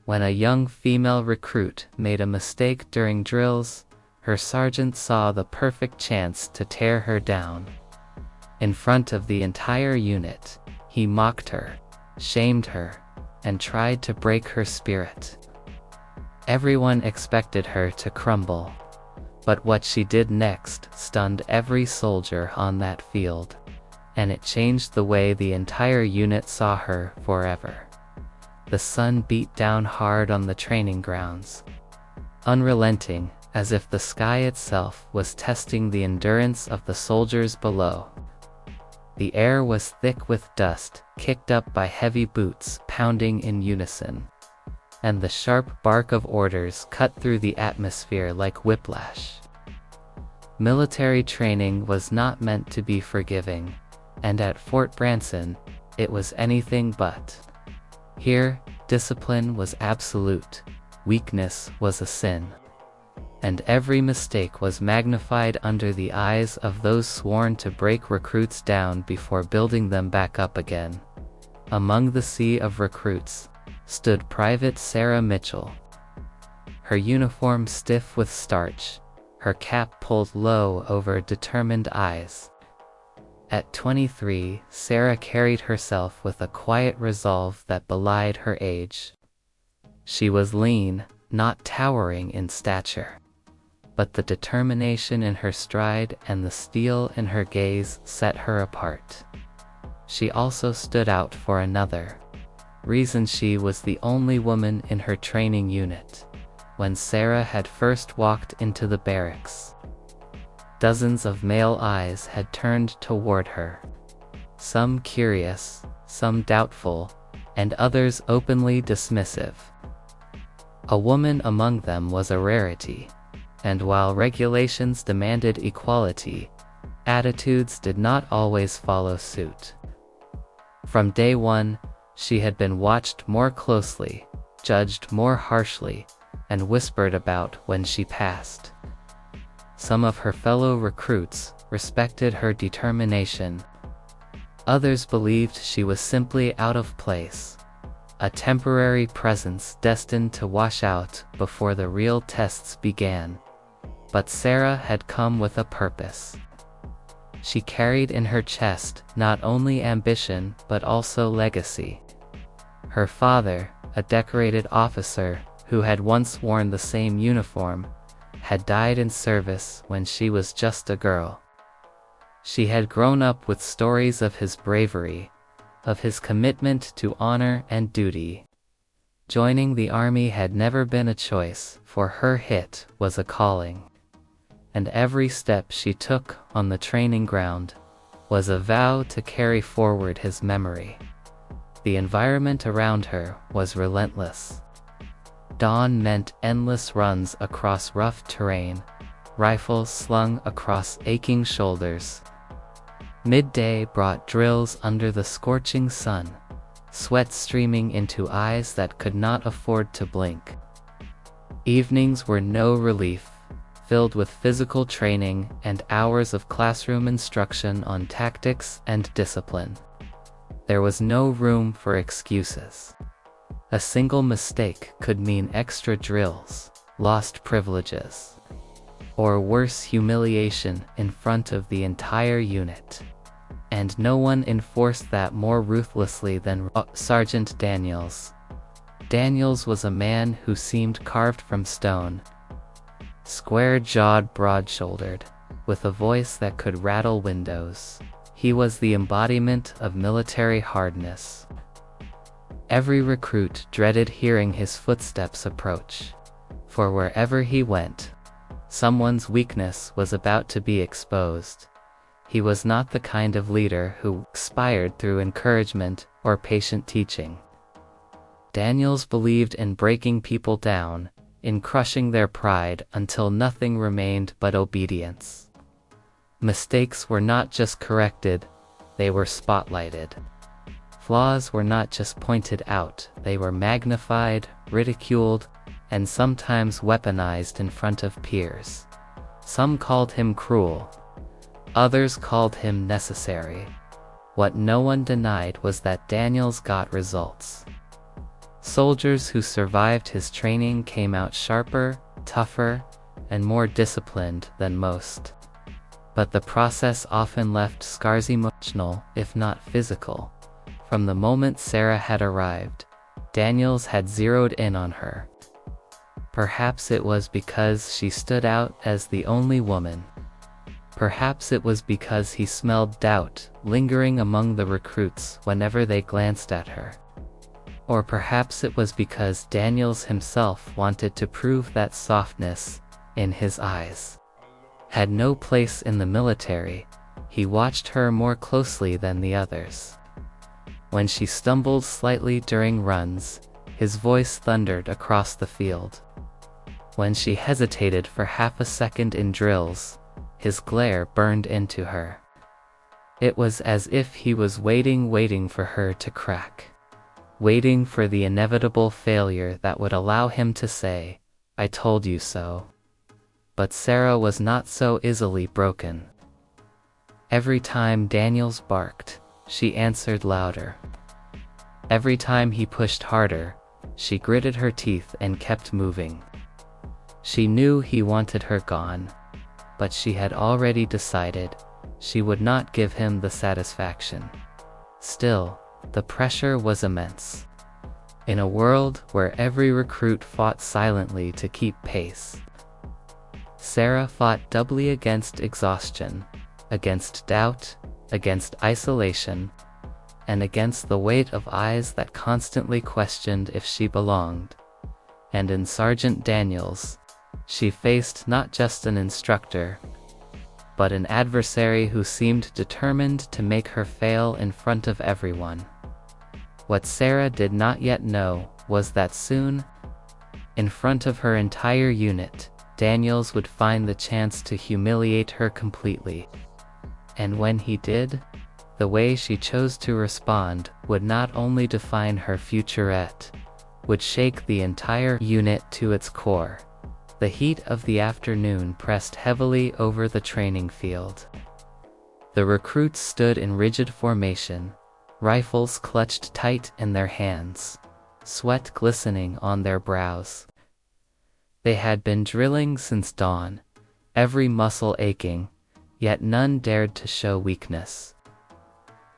When a young female recruit made a mistake during drills, her sergeant saw the perfect chance to tear her down. In front of the entire unit, he mocked her, shamed her, and tried to break her spirit. Everyone expected her to crumble, but what she did next stunned every soldier on that field, and it changed the way the entire unit saw her forever. The sun beat down hard on the training grounds, unrelenting, as if the sky itself was testing the endurance of the soldiers below. The air was thick with dust, kicked up by heavy boots pounding in unison, and the sharp bark of orders cut through the atmosphere like whiplash. Military training was not meant to be forgiving, and at Fort Branson, it was anything but. Here, discipline was absolute, weakness was a sin, and every mistake was magnified under the eyes of those sworn to break recruits down before building them back up again. Among the sea of recruits stood Private Sarah Mitchell, her uniform stiff with starch, her cap pulled low over determined eyes. At 23, Sarah carried herself with a quiet resolve that belied her age. She was lean, not towering in stature, but the determination in her stride and the steel in her gaze set her apart. She also stood out for another reason. She was the only woman in her training unit. When Sarah had first walked into the barracks, dozens of male eyes had turned toward her, some curious, some doubtful, and others openly dismissive. A woman among them was a rarity, and while regulations demanded equality, attitudes did not always follow suit. From day one, she had been watched more closely, judged more harshly, and whispered about when she passed. Some of her fellow recruits respected her determination. Others believed she was simply out of place, a temporary presence destined to wash out before the real tests began. But Sarah had come with a purpose. She carried in her chest not only ambition but also legacy. Her father, a decorated officer who had once worn the same uniform, had died in service when she was just a girl. She had grown up with stories of his bravery, of his commitment to honor and duty. Joining the army had never been a choice, for her it was a calling. And every step she took on the training ground was a vow to carry forward his memory. The environment around her was relentless. Dawn meant endless runs across rough terrain, rifles slung across aching shoulders. Midday brought drills under the scorching sun, sweat streaming into eyes that could not afford to blink. Evenings were no relief, filled with physical training and hours of classroom instruction on tactics and discipline. There was no room for excuses. A single mistake could mean extra drills, lost privileges, or worse, humiliation in front of the entire unit. And no one enforced that more ruthlessly than Sergeant Daniels. Daniels was a man who seemed carved from stone, square-jawed, broad-shouldered, with a voice that could rattle windows. He was the embodiment of military hardness. Every recruit dreaded hearing his footsteps approach, for wherever he went, someone's weakness was about to be exposed. He was not the kind of leader who inspired through encouragement or patient teaching. Daniels believed in breaking people down, in crushing their pride until nothing remained but obedience. Mistakes were not just corrected, they were spotlighted. Flaws were not just pointed out, they were magnified, ridiculed, and sometimes weaponized in front of peers. Some called him cruel. Others called him necessary. What no one denied was that Daniels got results. Soldiers who survived his training came out sharper, tougher, and more disciplined than most. But the process often left scars, emotional, if not physical. From the moment Sarah had arrived, Daniels had zeroed in on her. Perhaps it was because she stood out as the only woman. Perhaps it was because he smelled doubt lingering among the recruits whenever they glanced at her. Or perhaps it was because Daniels himself wanted to prove that softness, in his eyes, had no place in the military. He watched her more closely than the others. When she stumbled slightly during runs, his voice thundered across the field. When she hesitated for half a second in drills, his glare burned into her. It was as if he was waiting for her to crack. Waiting for the inevitable failure that would allow him to say, "I told you so." But Sarah was not so easily broken. Every time Daniels barked, she answered louder. Every time he pushed harder, she gritted her teeth and kept moving. She knew he wanted her gone, but she had already decided she would not give him the satisfaction. Still, the pressure was immense. In a world where every recruit fought silently to keep pace, Sarah fought doubly against exhaustion, against doubt, against isolation, and against the weight of eyes that constantly questioned if she belonged. And in Sergeant Daniels, she faced not just an instructor, but an adversary who seemed determined to make her fail in front of everyone. What Sarah did not yet know was that soon, in front of her entire unit, Daniels would find the chance to humiliate her completely. And when he did, the way she chose to respond would not only define her futurette, would shake the entire unit to its core. The heat of the afternoon pressed heavily over the training field. The recruits stood in rigid formation, rifles clutched tight in their hands, sweat glistening on their brows. They had been drilling since dawn, every muscle aching, yet none dared to show weakness.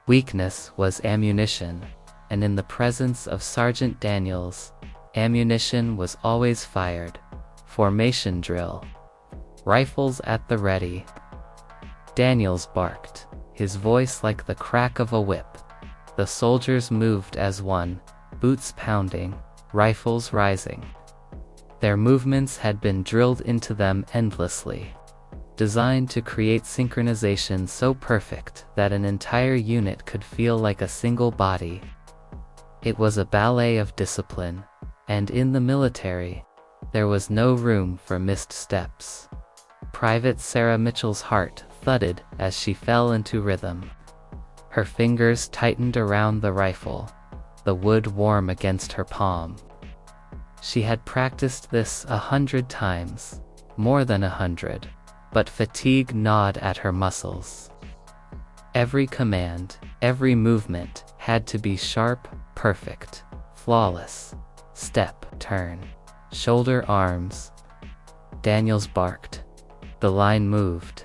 Weakness was ammunition, and in the presence of Sergeant Daniels, ammunition was always fired. Formation drill. Rifles at the ready. Daniels barked, his voice like the crack of a whip. The soldiers moved as one, boots pounding, rifles rising. Their movements had been drilled into them endlessly, designed to create synchronization so perfect that an entire unit could feel like a single body. It was a ballet of discipline, and in the military, there was no room for missed steps. Private Sarah Mitchell's heart thudded as she fell into rhythm. Her fingers tightened around the rifle, the wood warm against her palm. She had practiced this 100 times, more than 100, but fatigue gnawed at her muscles. Every command, every movement had to be sharp, perfect, flawless. Step, turn, shoulder, arms. Daniels barked. The line moved.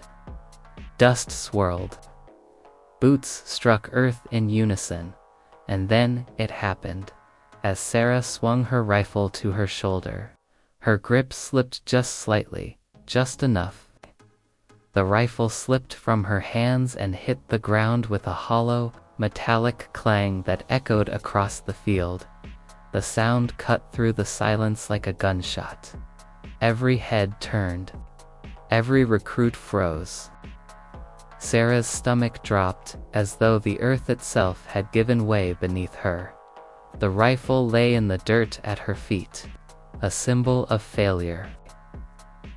Dust swirled. Boots struck earth in unison, and then it happened. As Sarah swung her rifle to her shoulder, her grip slipped just slightly, just enough. The rifle slipped from her hands and hit the ground with a hollow, metallic clang that echoed across the field. The sound cut through the silence like a gunshot. Every head turned. Every recruit froze. Sarah's stomach dropped, as though the earth itself had given way beneath her. The rifle lay in the dirt at her feet, a symbol of failure.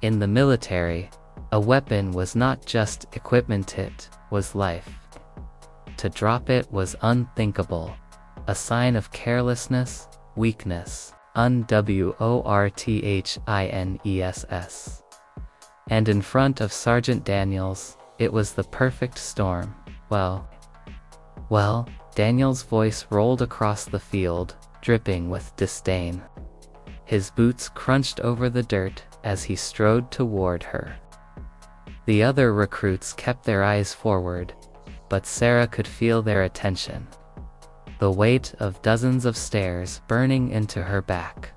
In the military, a weapon was not just equipment, it was life. To drop it was unthinkable, a sign of carelessness, weakness, unworthiness. And in front of Sergeant Daniels, it was the perfect storm. Well, Daniels' voice rolled across the field, dripping with disdain. His boots crunched over the dirt as he strode toward her. The other recruits kept their eyes forward, but Sarah could feel their attention. The weight of dozens of stares burning into her back.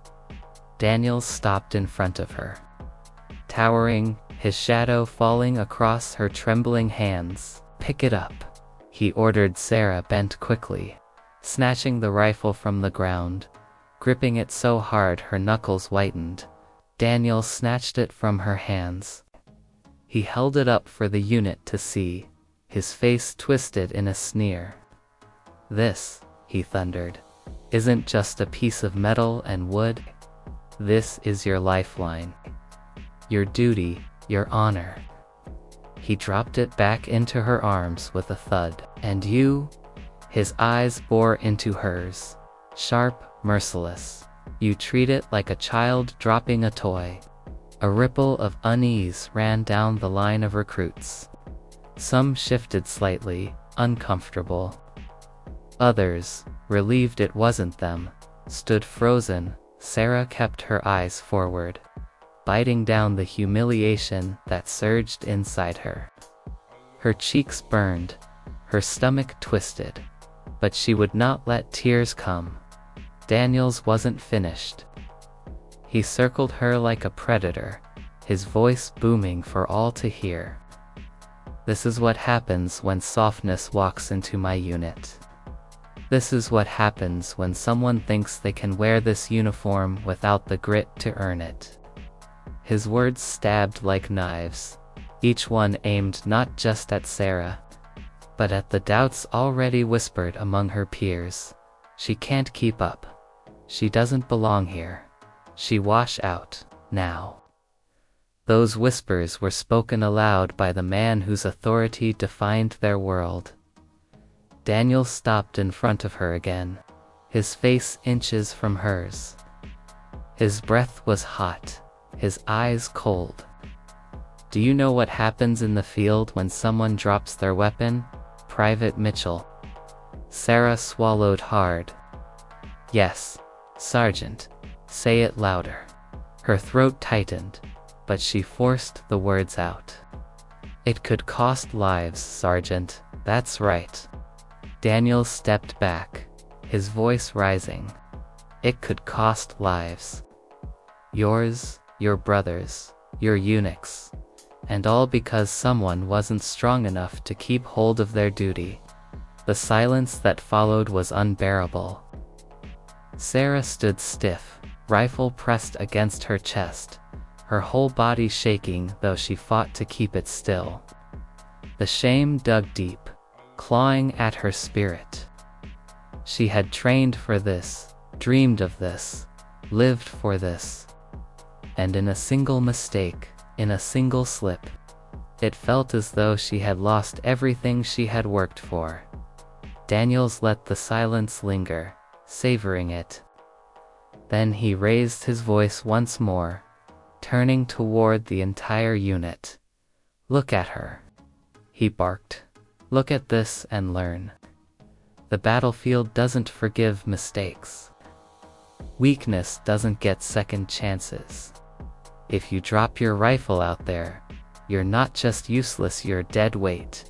Daniel stopped in front of her. Towering, his shadow falling across her trembling hands. "Pick it up," he ordered. Sarah bent quickly, snatching the rifle from the ground, gripping it so hard her knuckles whitened. Daniel snatched it from her hands. He held it up for the unit to see, his face twisted in a sneer. "This," he thundered, "isn't just a piece of metal and wood. This is your lifeline. Your duty, your honor." He dropped it back into her arms with a thud. "And you?" His eyes bore into hers, sharp, merciless. "You treat it like a child dropping a toy." A ripple of unease ran down the line of recruits. Some shifted slightly, uncomfortable. Others, relieved it wasn't them, stood frozen. Sarah kept her eyes forward, biting down the humiliation that surged inside her. Her cheeks burned, her stomach twisted, but she would not let tears come. Daniels wasn't finished. He circled her like a predator, his voice booming for all to hear. "This is what happens when softness walks into my unit. This is what happens when someone thinks they can wear this uniform without the grit to earn it." His words stabbed like knives, each one aimed not just at Sarah, but at the doubts already whispered among her peers. She can't keep up. She doesn't belong here. She wash out, now. Those whispers were spoken aloud by the man whose authority defined their world. Daniel stopped in front of her again, his face inches from hers. His breath was hot, his eyes cold. "Do you know what happens in the field when someone drops their weapon, Private Mitchell?" Sarah swallowed hard. "Yes, Sergeant. Say it louder." Her throat tightened, but she forced the words out. "It could cost lives, Sergeant, that's right." Daniel stepped back, his voice rising. "It could cost lives. Yours, your brothers, your eunuchs. And all because someone wasn't strong enough to keep hold of their duty." The silence that followed was unbearable. Sarah stood stiff, rifle pressed against her chest, her whole body shaking though she fought to keep it still. The shame dug deep, clawing at her spirit. She had trained for this, dreamed of this, lived for this. And in a single mistake, in a single slip, it felt as though she had lost everything she had worked for. Daniels let the silence linger, savoring it. Then he raised his voice once more, turning toward the entire unit. "Look at her," he barked. "Look at this and learn. The battlefield doesn't forgive mistakes. Weakness doesn't get second chances. If you drop your rifle out there, you're not just useless, you're dead weight."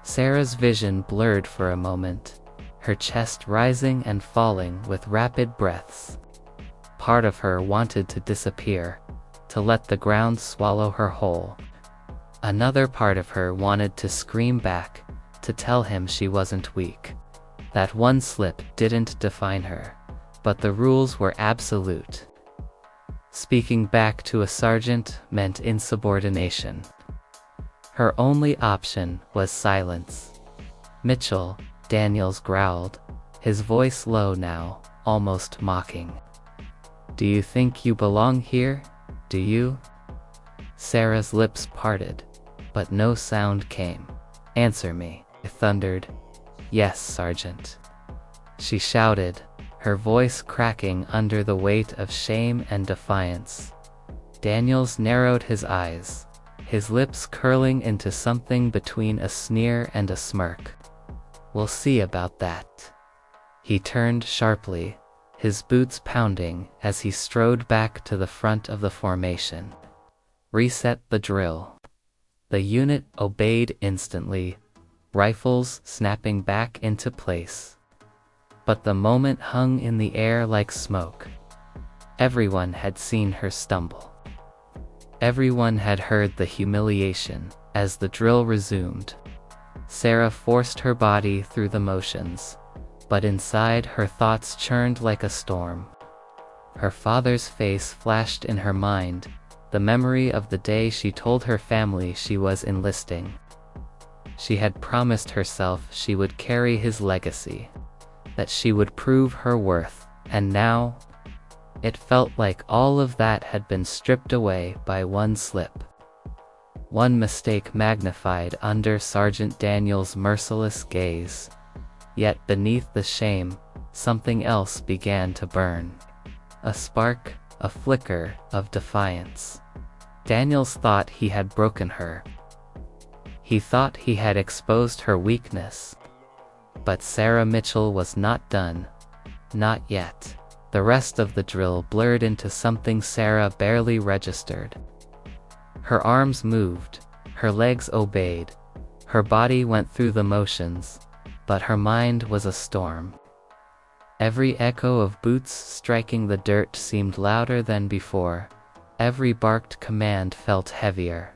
Sarah's vision blurred for a moment, her chest rising and falling with rapid breaths. Part of her wanted to disappear, to let the ground swallow her whole. Another part of her wanted to scream back, to tell him she wasn't weak. That one slip didn't define her, but the rules were absolute. Speaking back to a sergeant meant insubordination. Her only option was silence. "Mitchell," Daniels growled, his voice low now, almost mocking. "Do you think you belong here? Do you?" Sarah's lips parted, but no sound came. "Answer me," he thundered. "Yes, Sergeant," she shouted, her voice cracking under the weight of shame and defiance. Daniels narrowed his eyes, his lips curling into something between a sneer and a smirk. "We'll see about that." He turned sharply, his boots pounding as he strode back to the front of the formation. Reset the drill. The unit obeyed instantly, rifles snapping back into place. But the moment hung in the air like smoke. Everyone had seen her stumble. Everyone had heard the humiliation as the drill resumed. Sarah forced her body through the motions, but inside her thoughts churned like a storm. Her father's face flashed in her mind, the memory of the day she told her family she was enlisting. She had promised herself she would carry his legacy, that she would prove her worth, and now, it felt like all of that had been stripped away by one slip. One mistake magnified under Sergeant Daniel's merciless gaze. Yet beneath the shame, something else began to burn. A spark, a flicker of defiance. Daniels thought he had broken her. He thought he had exposed her weakness. But Sarah Mitchell was not done. Not yet. The rest of the drill blurred into something Sarah barely registered. Her arms moved, her legs obeyed, her body went through the motions, but her mind was a storm. Every echo of boots striking the dirt seemed louder than before. Every barked command felt heavier,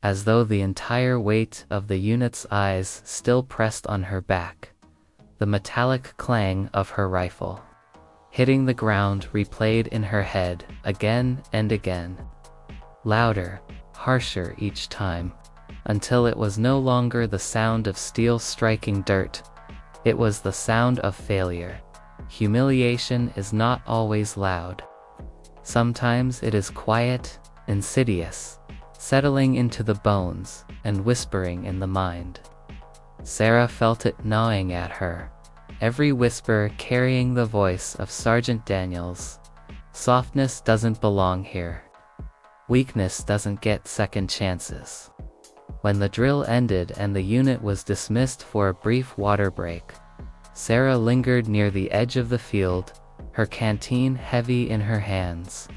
as though the entire weight of the unit's eyes still pressed on her back. The metallic clang of her rifle, hitting the ground, replayed in her head again and again. Louder, harsher each time, until it was no longer the sound of steel striking dirt. It was the sound of failure. Humiliation is not always loud. Sometimes it is quiet, insidious, settling into the bones and whispering in the mind. Sarah felt it gnawing at her, every whisper carrying the voice of Sergeant Daniels. Softness doesn't belong here. Weakness doesn't get second chances. When the drill ended and the unit was dismissed for a brief water break, Sarah lingered near the edge of the field, her canteen heavy in her hands.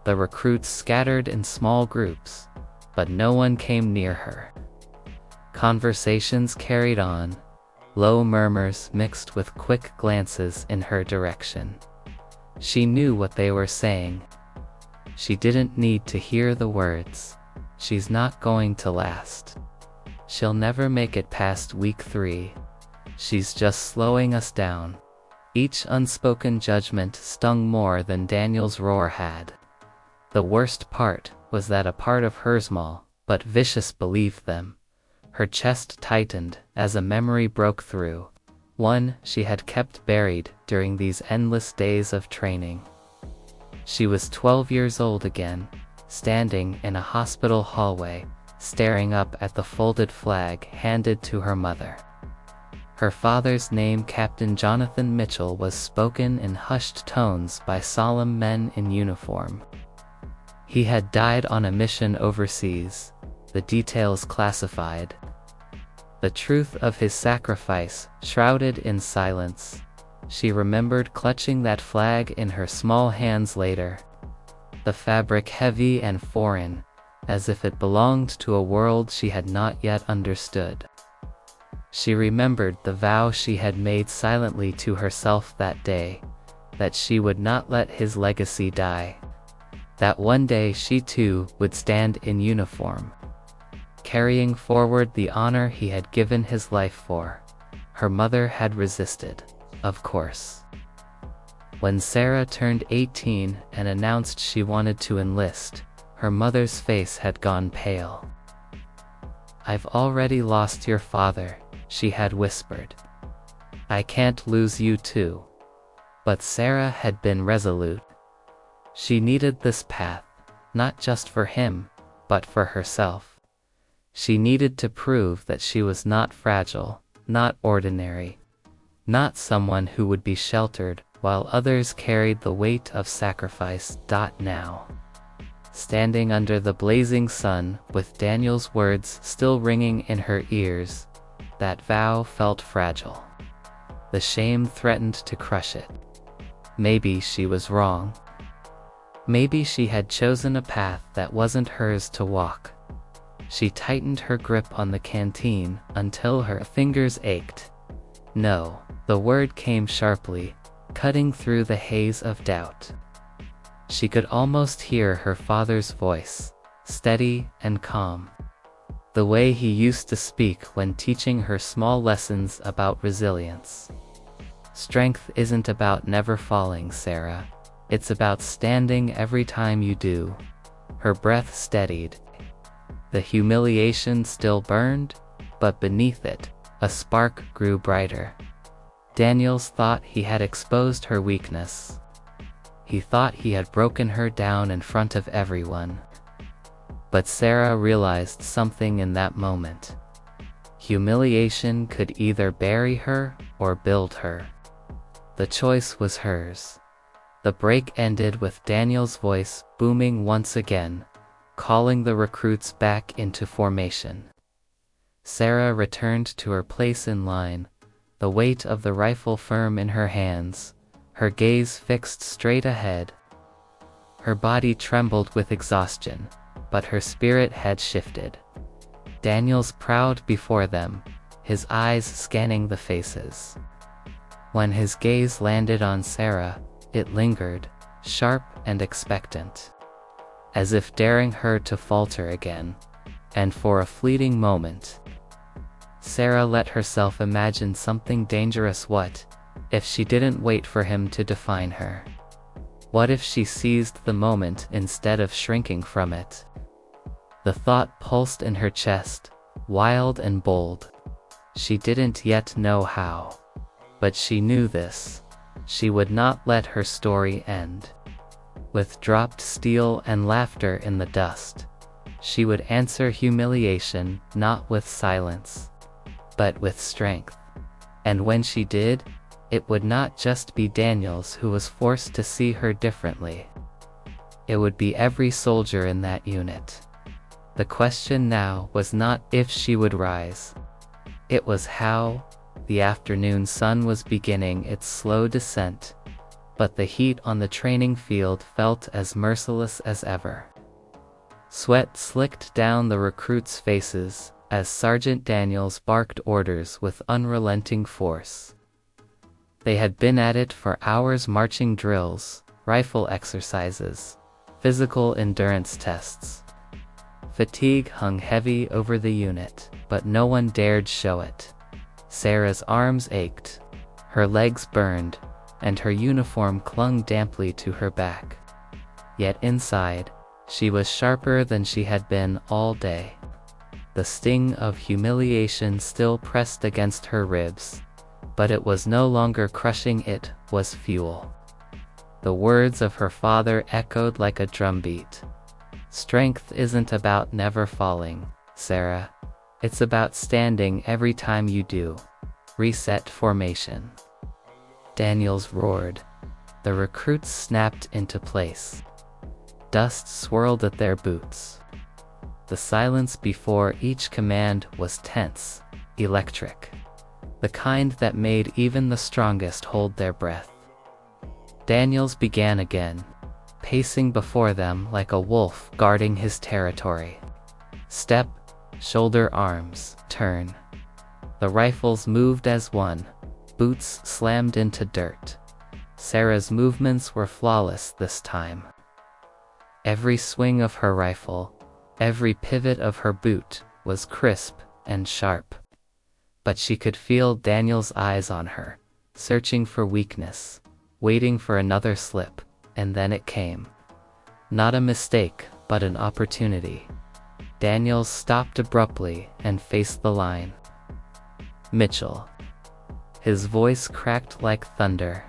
The recruits scattered in small groups, but no one came near her. Conversations carried on, low murmurs mixed with quick glances in her direction. She knew what they were saying. She didn't need to hear the words. She's not going to last. She'll never make it past week 3. She's just slowing us down. Each unspoken judgment stung more than Daniel's roar had. The worst part was that a part of her small, but vicious believed them. Her chest tightened as a memory broke through, one she had kept buried during these endless days of training. She was 12 years old again, standing in a hospital hallway, staring up at the folded flag handed to her mother. Her father's name, Captain Jonathan Mitchell, was spoken in hushed tones by solemn men in uniform. He had died on a mission overseas, the details classified. The truth of his sacrifice shrouded in silence. She remembered clutching that flag in her small hands later, the fabric heavy and foreign, as if it belonged to a world she had not yet understood. She remembered the vow she had made silently to herself that day, that she would not let his legacy die, that one day she too would stand in uniform, carrying forward the honor he had given his life for. Her mother had resisted, of course. When Sarah turned 18 and announced she wanted to enlist, her mother's face had gone pale. "I've already lost your father," she had whispered. "I can't lose you too." But Sarah had been resolute. She needed this path, not just for him, but for herself. She needed to prove that she was not fragile, not ordinary, not someone who would be sheltered while others carried the weight of sacrifice. Now, standing under the blazing sun with Daniel's words still ringing in her ears, that vow felt fragile. The shame threatened to crush it. Maybe she was wrong. Maybe she had chosen a path that wasn't hers to walk. She tightened her grip on the canteen until her fingers ached. No, the word came sharply, cutting through the haze of doubt. She could almost hear her father's voice, steady and calm. The way he used to speak when teaching her small lessons about resilience. Strength isn't about never falling, Sarah. It's about standing every time you do. Her breath steadied. The humiliation still burned, but beneath it, a spark grew brighter. Daniels thought he had exposed her weakness. He thought he had broken her down in front of everyone. But Sarah realized something in that moment. Humiliation could either bury her or build her. The choice was hers. The break ended with Daniel's voice booming once again, calling the recruits back into formation. Sarah returned to her place in line, the weight of the rifle firm in her hands, her gaze fixed straight ahead. Her body trembled with exhaustion, but her spirit had shifted. Daniel's proud before them, his eyes scanning the faces. When his gaze landed on Sarah, it lingered, sharp and expectant, as if daring her to falter again. And for a fleeting moment, Sarah let herself imagine something dangerous. What if she didn't wait for him to define her? What if she seized the moment instead of shrinking from it? The thought pulsed in her chest, wild and bold. She didn't yet know how. But she knew this. She would not let her story end. With dropped steel and laughter in the dust, she would answer humiliation not with silence, but with strength. And when she did, it would not just be Daniels who was forced to see her differently. It would be every soldier in that unit. The question now was not if she would rise. It was how. The afternoon sun was beginning its slow descent, but the heat on the training field felt as merciless as ever. Sweat slicked down the recruits' faces as Sergeant Daniels barked orders with unrelenting force. They had been at it for hours, marching drills, rifle exercises, physical endurance tests. Fatigue hung heavy over the unit, but no one dared show it. Sarah's arms ached, her legs burned, and her uniform clung damply to her back. Yet inside, she was sharper than she had been all day. The sting of humiliation still pressed against her ribs, but it was no longer crushing, it was fuel. The words of her father echoed like a drumbeat. Strength isn't about never falling, Sarah. It's about standing every time you do. Reset formation. Daniels roared. The recruits snapped into place. Dust swirled at their boots. The silence before each command was tense, electric. The kind that made even the strongest hold their breath. Daniels began again, pacing before them like a wolf guarding his territory. Step, shoulder, arms, turn. The rifles moved as one, boots slammed into dirt. Sarah's movements were flawless this time. Every swing of her rifle, every pivot of her boot was crisp and sharp. But she could feel Daniel's eyes on her, searching for weakness, waiting for another slip, and then it came. Not a mistake, but an opportunity. Daniels stopped abruptly and faced the line. Mitchell. His voice cracked like thunder.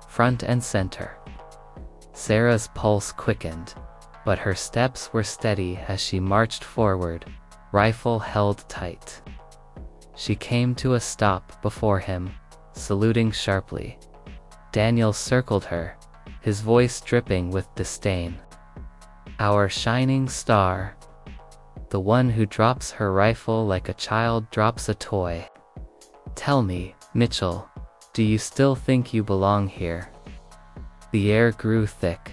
Front and center. Sarah's pulse quickened, but her steps were steady as she marched forward, rifle held tight. She came to a stop before him, saluting sharply. Daniel circled her, his voice dripping with disdain. Our shining star. The one who drops her rifle like a child drops a toy. Tell me, Mitchell, Do you still think you belong here? The air grew thick.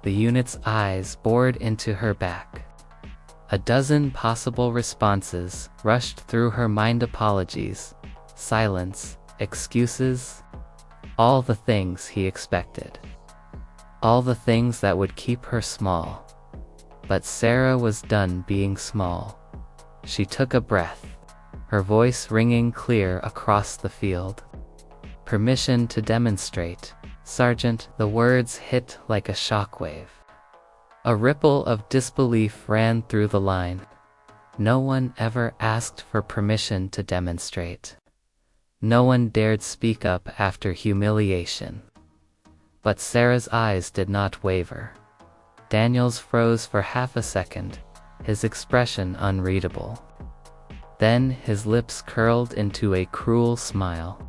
The unit's eyes bored into her back. A dozen possible responses rushed through her mind: apologies, silence, excuses. All the things he expected. All the things that would keep her small. But Sarah was done being small. She took a breath, her voice ringing clear across the field. Permission to demonstrate, Sergeant. The words hit like a shockwave. A ripple of disbelief ran through the line. No one ever asked for permission to demonstrate. No one dared speak up after humiliation. But Sarah's eyes did not waver. Daniel's froze for half a second, his expression unreadable. Then his lips curled into a cruel smile.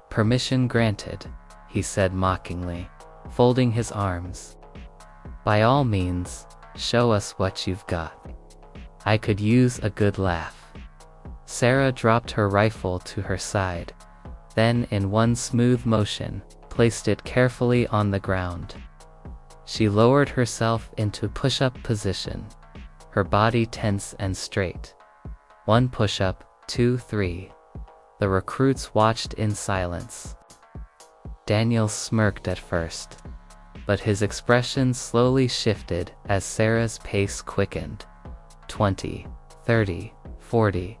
Permission granted, he said mockingly, folding his arms. By all means, show us what you've got. I could use a good laugh. Sarah dropped her rifle to her side, then in one smooth motion, placed it carefully on the ground. She lowered herself into push-up position, her body tense and straight. 1 push-up, 2, 3. The recruits watched in silence. Daniel smirked at first, but his expression slowly shifted as Sarah's pace quickened. 20, 30, 40.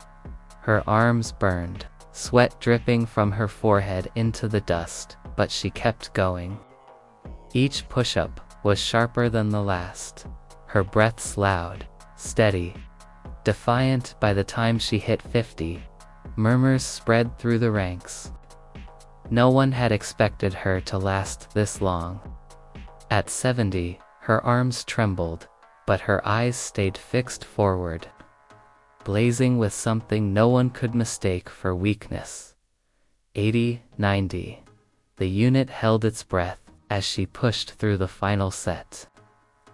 Her arms burned, sweat dripping from her forehead into the dust, but she kept going. Each push-up was sharper than the last, her breaths loud, steady, defiant. By the time she hit 50, murmurs spread through the ranks. No one had expected her to last this long. At 70, her arms trembled, but her eyes stayed fixed forward, blazing with something no one could mistake for weakness. 80, 90. The unit held its breath as she pushed through the final set.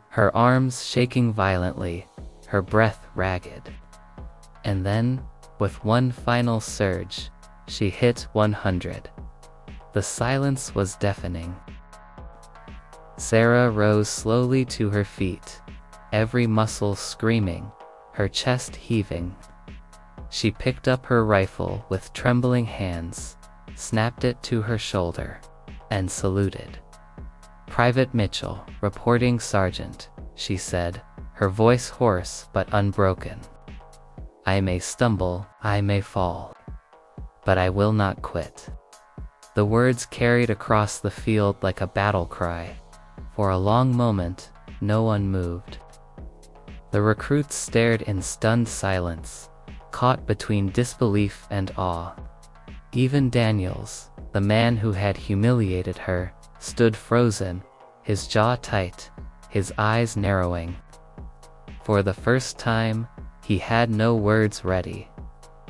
Her arms shaking violently, her breath ragged. And then, with one final surge, she hit 100. The silence was deafening. Sarah rose slowly to her feet, every muscle screaming, her chest heaving. She picked up her rifle with trembling hands, snapped it to her shoulder, and saluted. "Private Mitchell, reporting Sergeant," she said, her voice hoarse but unbroken. "I may stumble, I may fall, but I will not quit." The words carried across the field like a battle cry. For a long moment, no one moved. The recruits stared in stunned silence, caught between disbelief and awe. Even Daniels, the man who had humiliated her, stood frozen, his jaw tight, his eyes narrowing. For the first time, he had no words ready.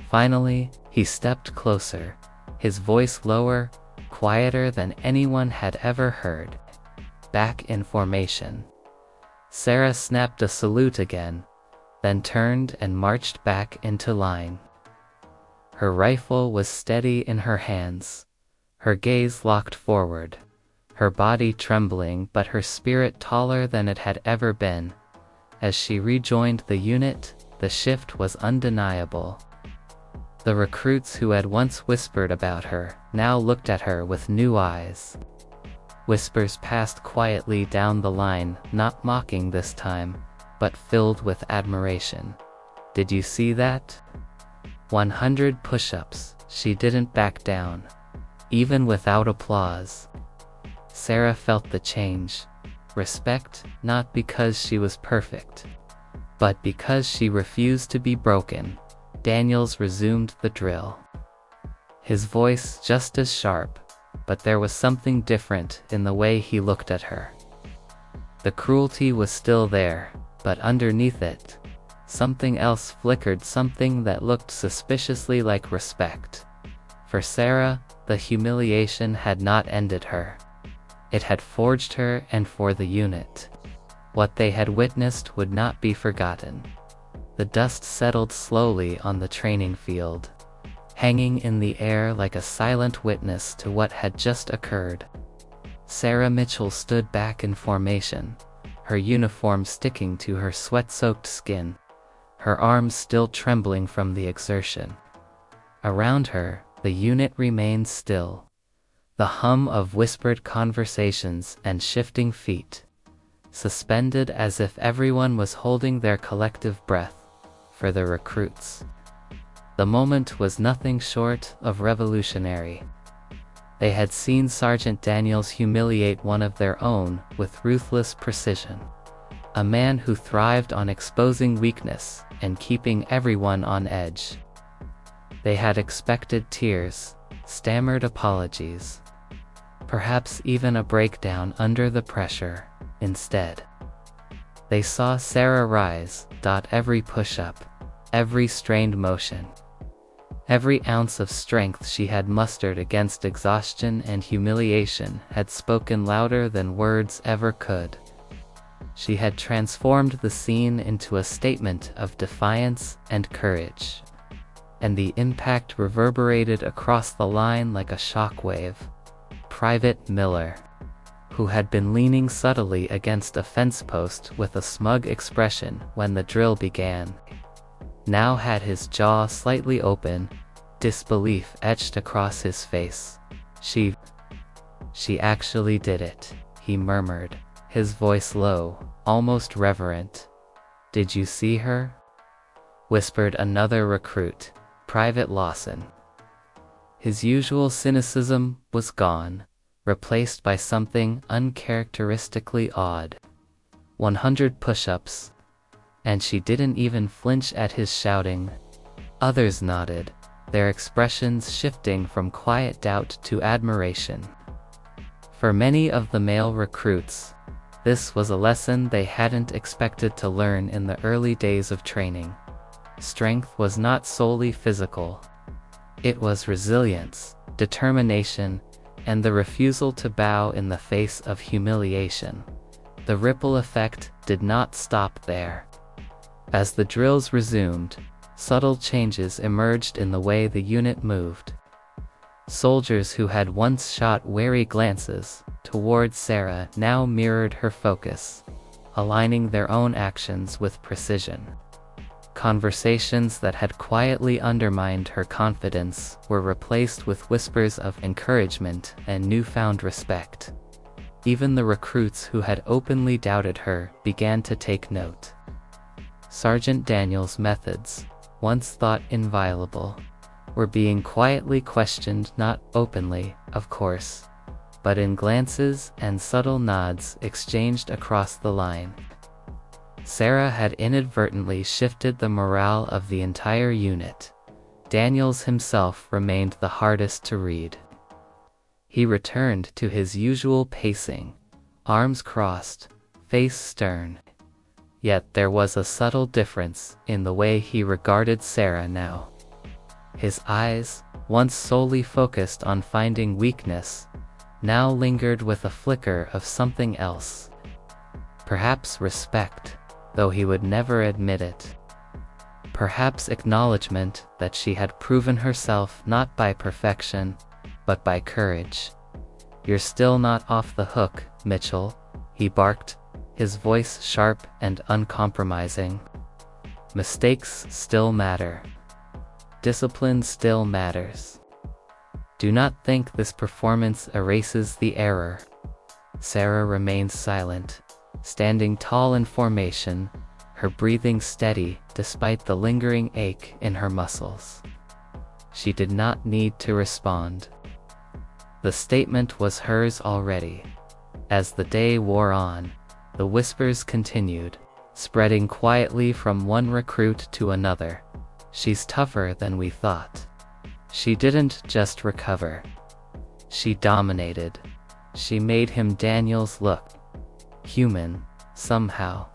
Finally, he stepped closer, his voice lower, quieter than anyone had ever heard. "Back in formation." Sarah snapped a salute again, then turned and marched back into line. Her rifle was steady in her hands, her gaze locked forward, her body trembling but her spirit taller than it had ever been. As she rejoined the unit, the shift was undeniable. The recruits who had once whispered about her now looked at her with new eyes. Whispers passed quietly down the line, not mocking this time, but filled with admiration. "Did you see that? 100 push-ups." She didn't back down, even without applause. Sarah felt the change. Respect, not because she was perfect, but because she refused to be broken. Daniels resumed the drill. His voice just as sharp, but there was something different in the way he looked at her. The cruelty was still there, but underneath it, something else flickered, something that looked suspiciously like respect. For Sarah, the humiliation had not ended her. It had forged her, and for the unit, what they had witnessed would not be forgotten. The dust settled slowly on the training field. hanging in the air like a silent witness to what had just occurred. Sarah Mitchell stood back in formation, her uniform sticking to her sweat-soaked skin, her arms still trembling from the exertion. Around her, the unit remained still, the hum of whispered conversations and shifting feet, suspended as if everyone was holding their collective breath for the recruits. The moment was nothing short of revolutionary. They had seen Sergeant Daniels humiliate one of their own with ruthless precision, a man who thrived on exposing weakness and keeping everyone on edge. They had expected tears, stammered apologies, perhaps even a breakdown under the pressure. Instead, they saw Sarah rise, every push-up, every strained motion, every ounce of strength she had mustered against exhaustion and humiliation had spoken louder than words ever could. She had transformed the scene into a statement of defiance and courage, and the impact reverberated across the line like a shockwave. Private Miller, who had been leaning subtly against a fence post with a smug expression when the drill began, now had his jaw slightly open, disbelief etched across his face. She actually did it, he murmured, his voice low, almost reverent. Did you see her? Whispered another recruit, Private Lawson. His usual cynicism was gone, replaced by something uncharacteristically odd. 100 push-ups. And she didn't even flinch at his shouting. Others nodded, their expressions shifting from quiet doubt to admiration. For many of the male recruits, this was a lesson they hadn't expected to learn in the early days of training. Strength was not solely physical. It was resilience, determination, and the refusal to bow in the face of humiliation. The ripple effect did not stop there. As the drills resumed, subtle changes emerged in the way the unit moved. Soldiers who had once shot wary glances toward Sarah now mirrored her focus, aligning their own actions with precision. Conversations that had quietly undermined her confidence were replaced with whispers of encouragement and newfound respect. Even the recruits who had openly doubted her began to take note. Sergeant Daniels' methods, once thought inviolable, were being quietly questioned, not openly, of course, but in glances and subtle nods exchanged across the line. Sarah had inadvertently shifted the morale of the entire unit. Daniels himself remained the hardest to read. He returned to his usual pacing, arms crossed, face stern. Yet there was a subtle difference in the way he regarded Sarah now. His eyes, once solely focused on finding weakness, now lingered with a flicker of something else. Perhaps respect, though he would never admit it. Perhaps acknowledgement that she had proven herself not by perfection, but by courage. "You're still not off the hook, Mitchell," he barked, his voice sharp and uncompromising. "Mistakes still matter. Discipline still matters. Do not think this performance erases the error." Sarah remained silent, standing tall in formation, her breathing steady despite the lingering ache in her muscles. She did not need to respond. The statement was hers already. As the day wore on, the whispers continued, spreading quietly from one recruit to another. "She's tougher than we thought." She didn't just recover. She dominated. She made him Daniels look human, somehow.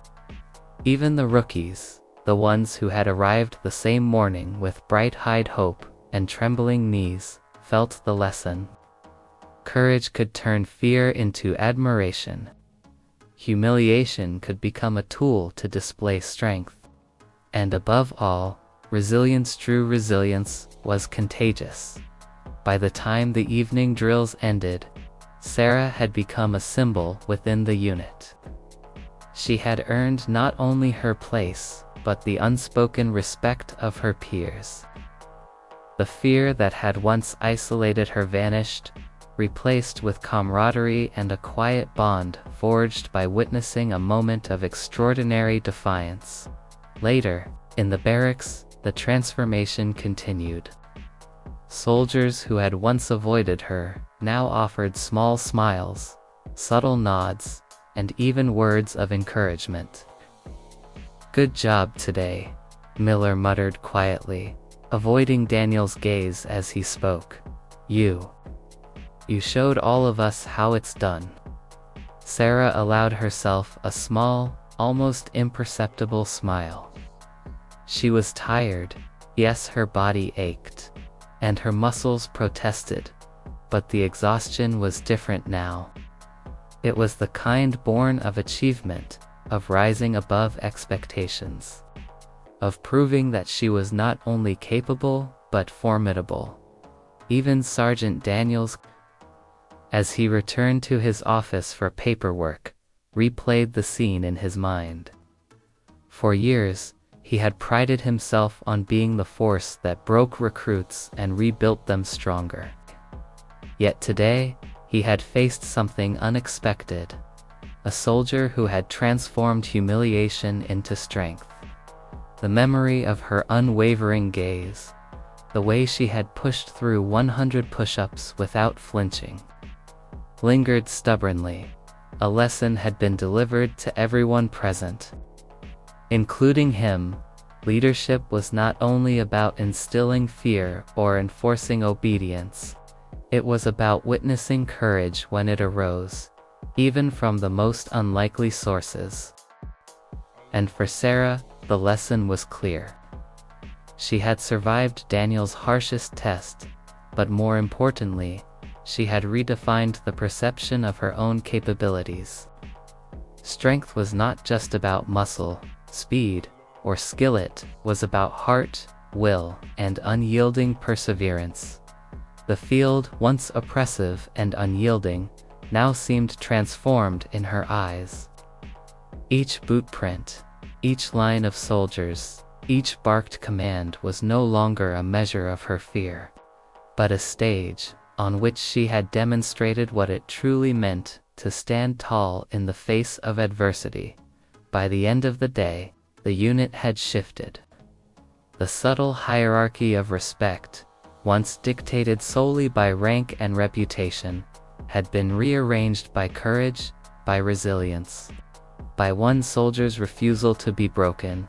Even the rookies, the ones who had arrived the same morning with bright-eyed hope and trembling knees, felt the lesson. Courage could turn fear into admiration. Humiliation could become a tool to display strength. And above all, True resilience was contagious. By the time the evening drills ended, Sarah had become a symbol within the unit. She had earned not only her place, but the unspoken respect of her peers. The fear that had once isolated her vanished, replaced with camaraderie and a quiet bond forged by witnessing a moment of extraordinary defiance. Later, in the barracks, the transformation continued. Soldiers who had once avoided her now offered small smiles, subtle nods, and even words of encouragement. "Good job today," Miller muttered quietly, avoiding Daniel's gaze as he spoke. You showed all of us how it's done." Sarah allowed herself a small, almost imperceptible smile. She was tired, yes, her body ached, and her muscles protested, but the exhaustion was different now. It was the kind born of achievement, of rising above expectations, of proving that she was not only capable, but formidable. Even Sergeant Daniels, as he returned to his office for paperwork, replayed the scene in his mind. For years, he had prided himself on being the force that broke recruits and rebuilt them stronger. Yet today, he had faced something unexpected. A soldier who had transformed humiliation into strength. The memory of her unwavering gaze. The way she had pushed through 100 push-ups without flinching. Lingered stubbornly. A lesson had been delivered to everyone present, including him. Leadership was not only about instilling fear or enforcing obedience. It was about witnessing courage when it arose, even from the most unlikely sources. And for Sarah, the lesson was clear. She had survived Daniel's harshest test, but more importantly, she had redefined the perception of her own capabilities. Strength was not just about muscle, speed, or skill. It was about heart, will, and unyielding perseverance. The field, once oppressive and unyielding, now seemed transformed in her eyes. Each boot print, each line of soldiers, each barked command was no longer a measure of her fear, but a stage on which she had demonstrated what it truly meant to stand tall in the face of adversity. By the end of the day, the unit had shifted. The subtle hierarchy of respect, once dictated solely by rank and reputation, had been rearranged by courage, by resilience, by one soldier's refusal to be broken.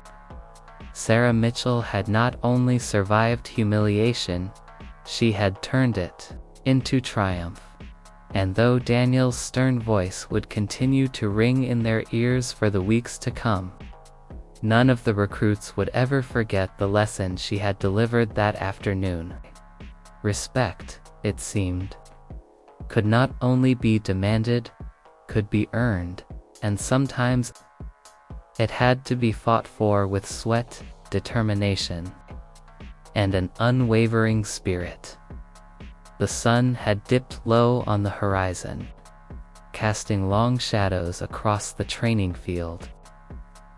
Sarah Mitchell had not only survived humiliation, she had turned it into triumph. And though Daniel's stern voice would continue to ring in their ears for the weeks to come, none of the recruits would ever forget the lesson she had delivered that afternoon. Respect, it seemed, could not only be demanded, could be earned, and sometimes it had to be fought for with sweat, determination, and an unwavering spirit. The sun had dipped low on the horizon, casting long shadows across the training field.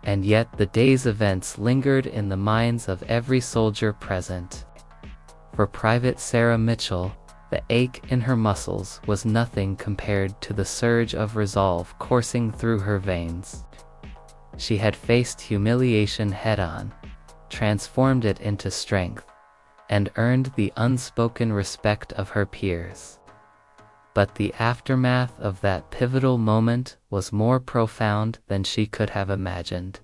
And yet the day's events lingered in the minds of every soldier present. For Private Sarah Mitchell, the ache in her muscles was nothing compared to the surge of resolve coursing through her veins. She had faced humiliation head-on, transformed it into strength, and earned the unspoken respect of her peers. But the aftermath of that pivotal moment was more profound than she could have imagined.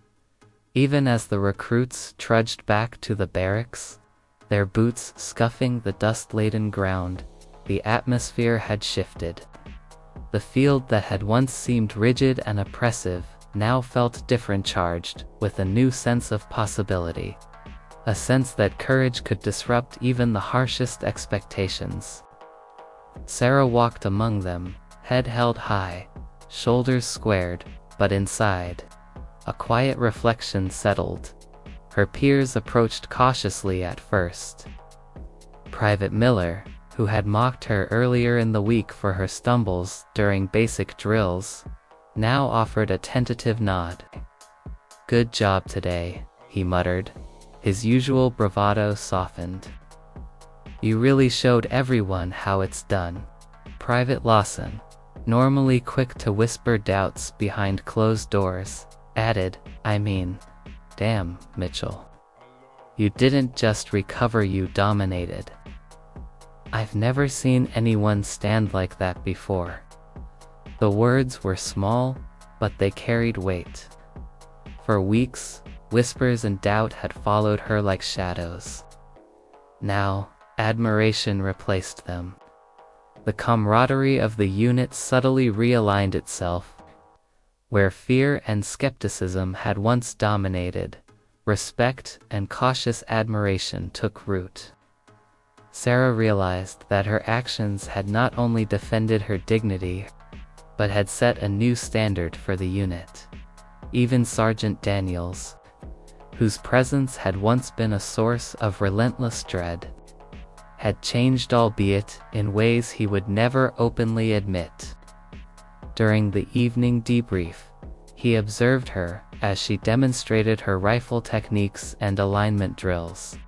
Even as the recruits trudged back to the barracks, their boots scuffing the dust-laden ground, the atmosphere had shifted. The field that had once seemed rigid and oppressive now felt different, charged with a new sense of possibility. A sense that courage could disrupt even the harshest expectations. Sarah walked among them, head held high, shoulders squared, but inside, a quiet reflection settled. Her peers approached cautiously at first. Private Miller, who had mocked her earlier in the week for her stumbles during basic drills, now offered a tentative nod. "Good job today," he muttered, his usual bravado softened. "You really showed everyone how it's done." Private Lawson, normally quick to whisper doubts behind closed doors, added, "Damn, Mitchell. You didn't just recover, you dominated." "I've never seen anyone stand like that before." The words were small, but they carried weight. For weeks, whispers and doubt had followed her like shadows. Now, admiration replaced them. The camaraderie of the unit subtly realigned itself. Where fear and skepticism had once dominated, respect and cautious admiration took root. Sarah realized that her actions had not only defended her dignity, but had set a new standard for the unit. Even Sergeant Daniels, whose presence had once been a source of relentless dread, had changed, albeit in ways he would never openly admit. During the evening debrief, he observed her as she demonstrated her rifle techniques and alignment drills.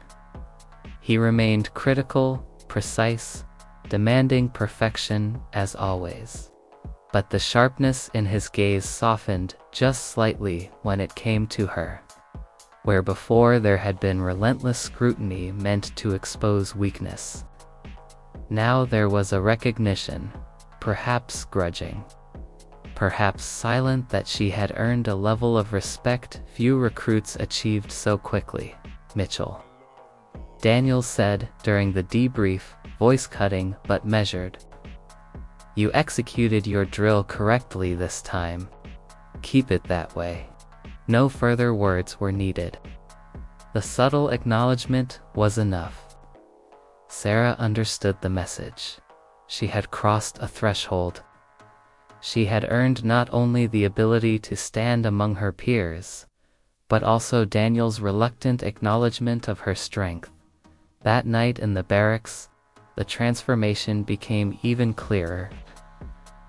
He remained critical, precise, demanding perfection as always. But the sharpness in his gaze softened just slightly when it came to her. Where before there had been relentless scrutiny meant to expose weakness, now there was a recognition, perhaps grudging, perhaps silent, that she had earned a level of respect few recruits achieved so quickly. "Mitchell," Daniels said during the debrief, voice cutting but measured, "you executed your drill correctly this time. Keep it that way." No further words were needed. The subtle acknowledgement was enough. Sarah understood the message. She had crossed a threshold. She had earned not only the ability to stand among her peers, but also Daniel's reluctant acknowledgement of her strength. That night in the barracks, the transformation became even clearer.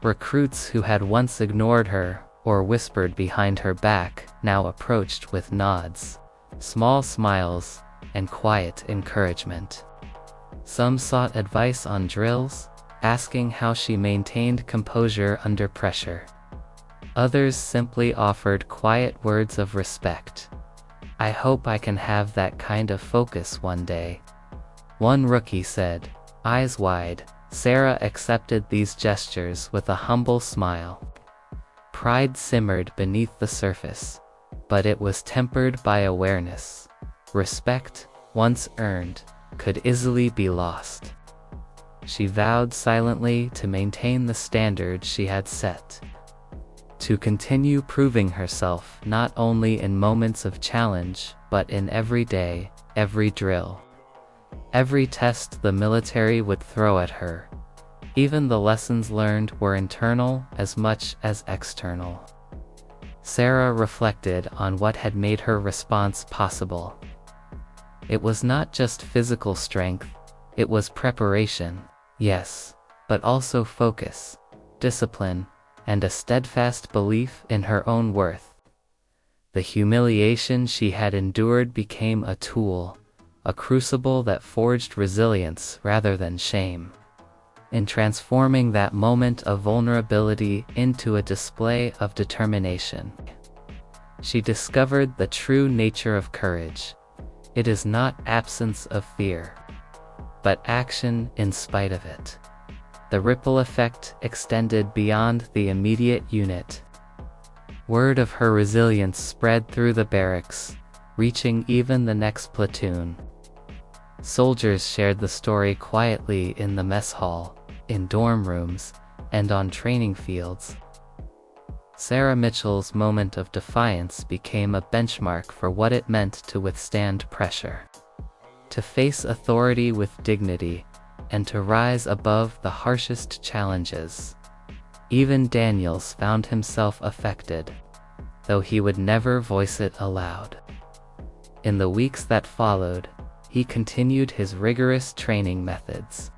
Recruits who had once ignored her or whispered behind her back now approached with nods, small smiles, and quiet encouragement. Some sought advice on drills, asking how she maintained composure under pressure. Others simply offered quiet words of respect. "I hope I can have that kind of focus one day," one rookie said, eyes wide. Sarah accepted these gestures with a humble smile. Pride simmered beneath the surface, but it was tempered by awareness. Respect, once earned, could easily be lost. She vowed silently to maintain the standard she had set. To continue proving herself not only in moments of challenge, but in every day, every drill, every test the military would throw at her. Even the lessons learned were internal as much as external. Sarah reflected on what had made her response possible. It was not just physical strength, it was preparation, yes, but also focus, discipline, and a steadfast belief in her own worth. The humiliation she had endured became a tool, a crucible that forged resilience rather than shame. In transforming that moment of vulnerability into a display of determination, she discovered the true nature of courage. It is not absence of fear, but action in spite of it. The ripple effect extended beyond the immediate unit. Word of her resilience spread through the barracks, reaching even the next platoon. Soldiers shared the story quietly in the mess hall, in dorm rooms, and on training fields. Sarah Mitchell's moment of defiance became a benchmark for what it meant to withstand pressure, to face authority with dignity, and to rise above the harshest challenges. Even Daniels found himself affected, though he would never voice it aloud. In the weeks that followed, he continued his rigorous training methods,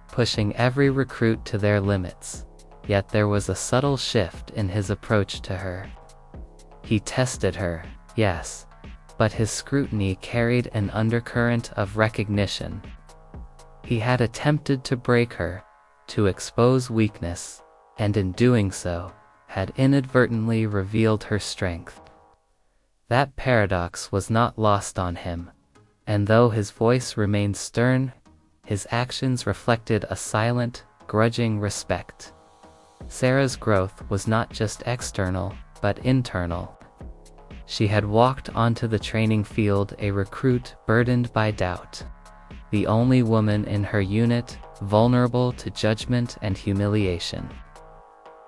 pushing every recruit to their limits, yet there was a subtle shift in his approach to her. He tested her, yes, but his scrutiny carried an undercurrent of recognition. He had attempted to break her, to expose weakness, and in doing so, had inadvertently revealed her strength. That paradox was not lost on him, and though his voice remained stern, his actions reflected a silent, grudging respect. Sarah's growth was not just external, but internal. She had walked onto the training field a recruit burdened by doubt, the only woman in her unit vulnerable to judgment and humiliation.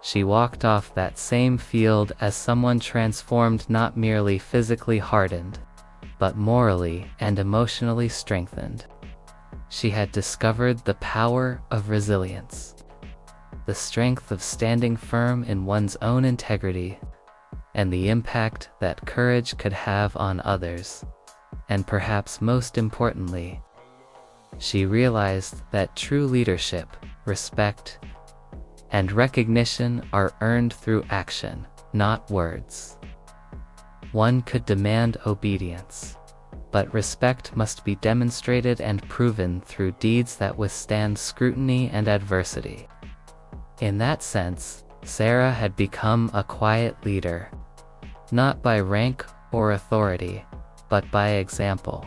She walked off that same field as someone transformed, not merely physically hardened, but morally and emotionally strengthened. She had discovered the power of resilience, the strength of standing firm in one's own integrity, and the impact that courage could have on others. And perhaps most importantly, she realized that true leadership, respect, and recognition are earned through action, not words. One could demand obedience, but respect must be demonstrated and proven through deeds that withstand scrutiny and adversity. In that sense, Sarah had become a quiet leader, not by rank or authority, but by example,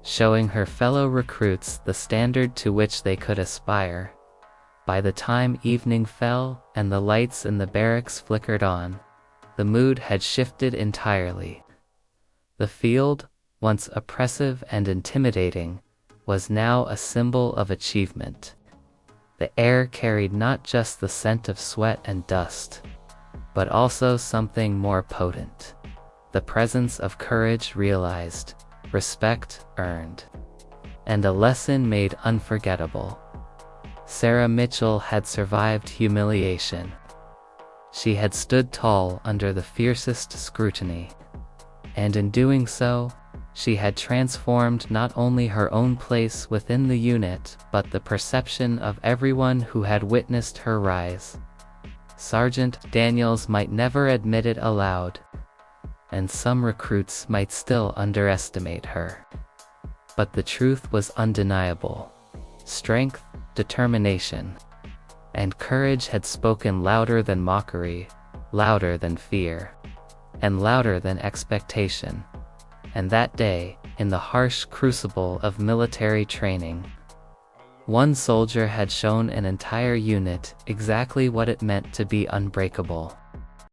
showing her fellow recruits the standard to which they could aspire. By the time evening fell and the lights in the barracks flickered on, the mood had shifted entirely. The field, once oppressive and intimidating, was now a symbol of achievement. The air carried not just the scent of sweat and dust, but also something more potent: the presence of courage realized, respect earned, and a lesson made unforgettable. Sarah Mitchell had survived humiliation. She had stood tall under the fiercest scrutiny, and in doing so, she had transformed not only her own place within the unit, but the perception of everyone who had witnessed her rise. Sergeant Daniels might never admit it aloud, and some recruits might still underestimate her. But the truth was undeniable. Strength, determination, and courage had spoken louder than mockery, louder than fear, and louder than expectation. And that day, in the harsh crucible of military training, one soldier had shown an entire unit exactly what it meant to be unbreakable.